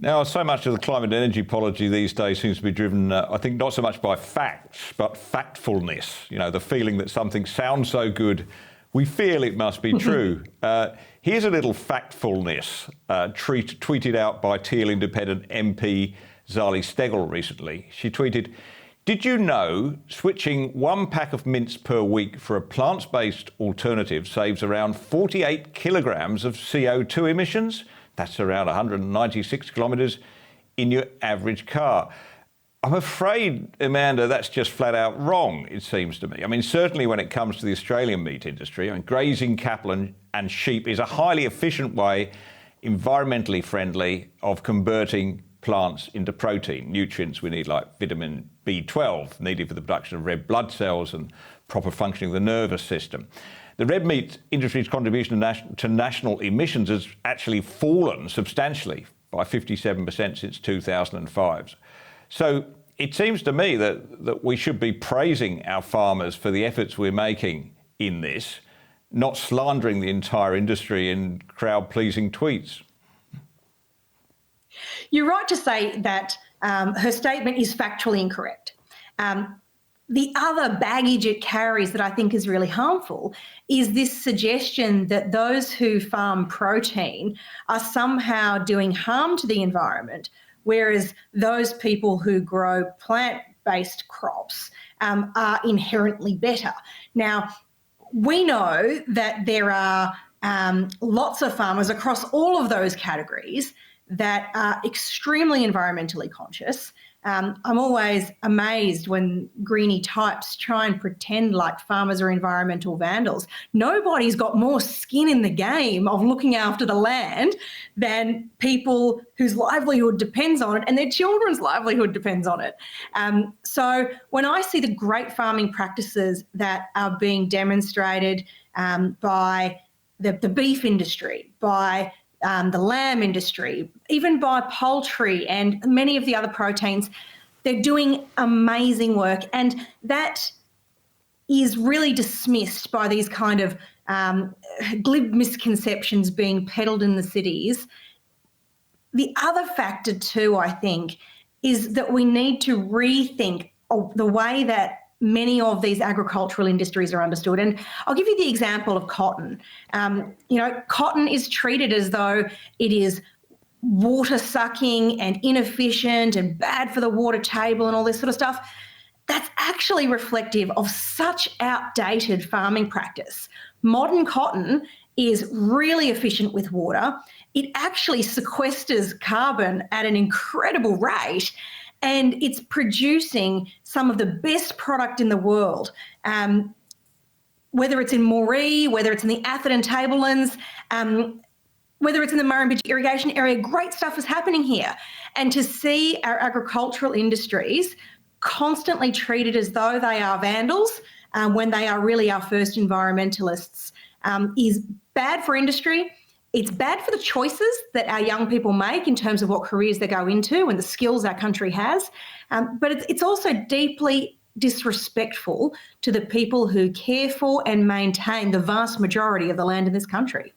Now, so much of the climate and energy policy these days seems to be driven, I think, not so much by facts, but factfulness. You know, the feeling that something sounds so good, we feel it must be true. Here's a little factfulness tweeted out by Teal Independent MP Zali Steggall recently. She tweeted, "Did you know switching 1 pack of mints per week for a plant-based alternative saves around 48 kilograms of CO2 emissions? That's around 196 kilometres in your average car." I'm afraid, Amanda, that's just flat out wrong, it seems to me. I mean, certainly when it comes to the Australian meat industry, I mean, grazing cattle and sheep is a highly efficient way, environmentally friendly, of converting plants into protein, nutrients we need like vitamin B12, needed for the production of red blood cells and proper functioning of the nervous system. The red meat industry's contribution to national emissions has actually fallen substantially by 57% since 2005. So it seems to me that we should be praising our farmers for the efforts we're making in this, not slandering the entire industry in crowd-pleasing tweets. You're right to say that her statement is factually incorrect. The other baggage it carries that I think is really harmful is this suggestion that those who farm protein are somehow doing harm to the environment, whereas those people who grow plant-based crops are inherently better. Now, we know that there are lots of farmers across all of those categories that are extremely environmentally conscious. I'm always amazed when greenie types try and pretend like farmers are environmental vandals. Nobody's got more skin in the game of looking after the land than people whose livelihood depends on it and their children's livelihood depends on it. So when I see the great farming practices that are being demonstrated by the beef industry, by the lamb industry, even by poultry and many of the other proteins, they're doing amazing work. And that is really dismissed by these kind of glib misconceptions being peddled in the cities. The other factor too, I think, is that we need to rethink the way that many of these agricultural industries are understood. And I'll give you the example of cotton. Cotton is treated as though it is water sucking and inefficient and bad for the water table and all this sort of stuff. That's actually reflective of such outdated farming practice. Modern cotton is really efficient with water. It actually sequesters carbon at an incredible rate, and it's producing some of the best product in the world, whether it's in Moree, whether it's in the Atherton Tablelands, whether it's in the Murrumbidgee irrigation area. Great stuff is happening here. And to see our agricultural industries constantly treated as though they are vandals when they are really our first environmentalists is bad for industry. It's bad for the choices that our young people make in terms of what careers they go into and the skills our country has. But it's also deeply disrespectful to the people who care for and maintain the vast majority of the land in this country.